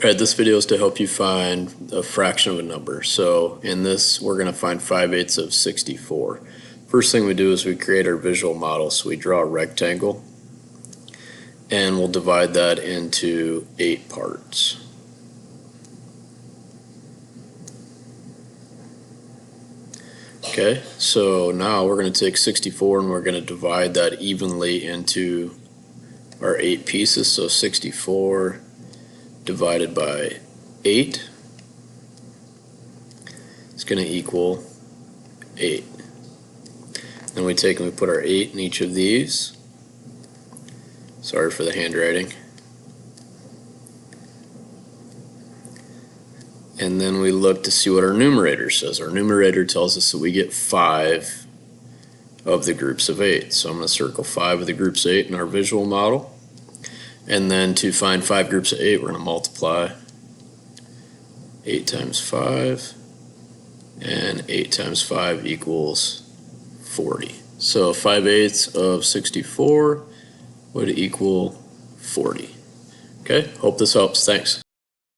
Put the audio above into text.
Alright, this video is to help you find a fraction of a number. So in this, we're going to find 5/8 of 64. First thing we do is we create our visual model. So we draw a rectangle and we'll divide that into 8 parts. Okay, so now we're going to take 64 and we're going to divide that evenly into our 8 pieces. So 64 divided by 8 is going to equal 8. Then we take and we put our 8 in each of these. Sorry for the handwriting. And then we look to see what our numerator says. Our numerator tells us that we get 5 of the groups of 8. So I'm going to circle 5 of the groups of 8 in our visual model. And then to find 5 groups of 8, we're going to multiply 8 times 5, and 8 times 5 equals 40. So 5/8 of 64 would equal 40. Okay, hope this helps. Thanks.